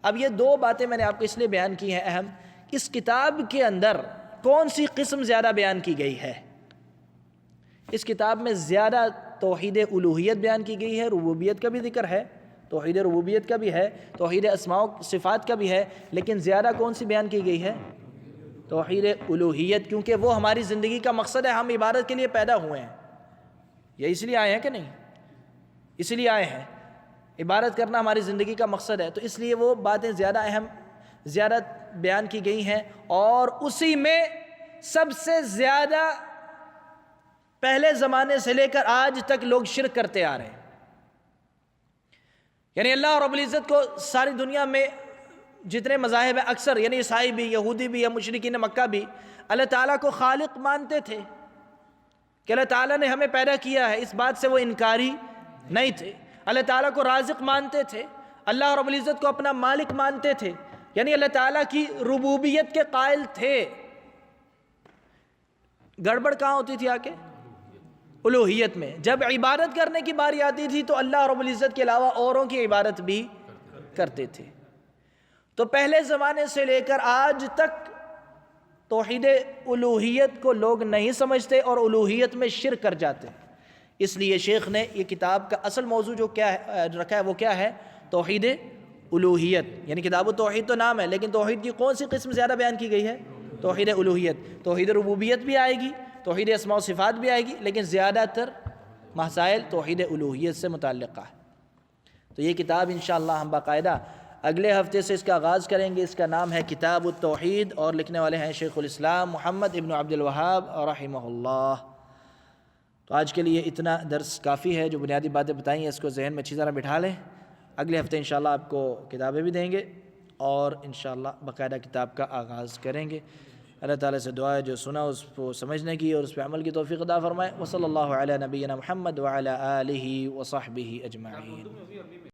اب یہ 2 باتیں میں نے آپ کو اس لیے بیان کی ہیں اہم، اس کتاب کے اندر کون سی قسم زیادہ بیان کی گئی ہے؟ اس کتاب میں زیادہ توحید الوہیت بیان کی گئی ہے، ربوبیت کا بھی ذکر ہے، توحید ربوبیت کا بھی ہے، توحید اسماء و صفات کا بھی ہے، لیکن زیادہ کون سی بیان کی گئی ہے؟ توحید الوہیت، کیونکہ وہ ہماری زندگی کا مقصد ہے، ہم عبادت کے لیے پیدا ہوئے ہیں، یہ اس لیے آئے ہیں کہ نہیں؟ اس لیے آئے ہیں، عبادت کرنا ہماری زندگی کا مقصد ہے، تو اس لیے وہ باتیں زیادہ اہم، زیادہ بیان کی گئی ہیں، اور اسی میں سب سے زیادہ پہلے زمانے سے لے کر آج تک لوگ شرک کرتے آ رہے ہیں۔ یعنی اللہ رب العزت کو ساری دنیا میں جتنے مذاہب ہیں اکثر، یعنی عیسائی بھی، یہودی بھی یا مشرکین مکہ بھی، اللہ تعالیٰ کو خالق مانتے تھے کہ اللہ تعالیٰ نے ہمیں پیدا کیا ہے، اس بات سے وہ انکاری نہیں تھے۔ اللہ تعالیٰ کو رازق مانتے تھے، اللہ رب العزت کو اپنا مالک مانتے تھے، یعنی اللہ تعالیٰ کی ربوبیت کے قائل تھے۔ گڑبڑ کہاں ہوتی تھی آکے؟ الوہیت میں۔ جب عبادت کرنے کی باری آتی تھی تو اللہ رب العزت کے علاوہ اوروں کی عبادت بھی کرتے تھے۔ تو پہلے زمانے سے لے کر آج تک توحید الوہیت کو لوگ نہیں سمجھتے اور الوہیت میں شرک کر جاتے ہیں۔ اس لیے شیخ نے یہ کتاب کا اصل موضوع جو کیا ہے رکھا ہے وہ کیا ہے؟ توحید الوہیت، یعنی کتاب التوحید تو نام ہے، لیکن توحید کی کون سی قسم زیادہ بیان کی گئی ہے؟ توحید الوہیت۔ توحید ربوبیت بھی آئے گی، توحید اسماء و صفات بھی آئے گی، لیکن زیادہ تر مسائل توحید الوہیت سے متعلقہ ہے۔ تو یہ کتاب انشاءاللہ ہم باقاعدہ اگلے ہفتے سے اس کا آغاز کریں گے۔ اس کا نام ہے کتاب التوحید، اور لکھنے والے ہیں شیخ الاسلام محمد ابن عبد الوہاب رحمہ اللہ۔ تو آج کے لیے اتنا درس کافی ہے، جو بنیادی باتیں بتائیں ہیں اس کو ذہن میں اچھی طرح بٹھا لیں۔ اگلے ہفتے انشاءاللہ آپ کو کتابیں بھی دیں گے، اور انشاءاللہ باقاعدہ کتاب کا آغاز کریں گے۔ اللہ تعالیٰ سے دعا ہے جو سنا اس کو سمجھنے کی اور اس پہ عمل کی توفیق عطا فرمائے۔ وصلی اللہ علی نبینا محمد وعلی آلہ وصحبہ اجمعین۔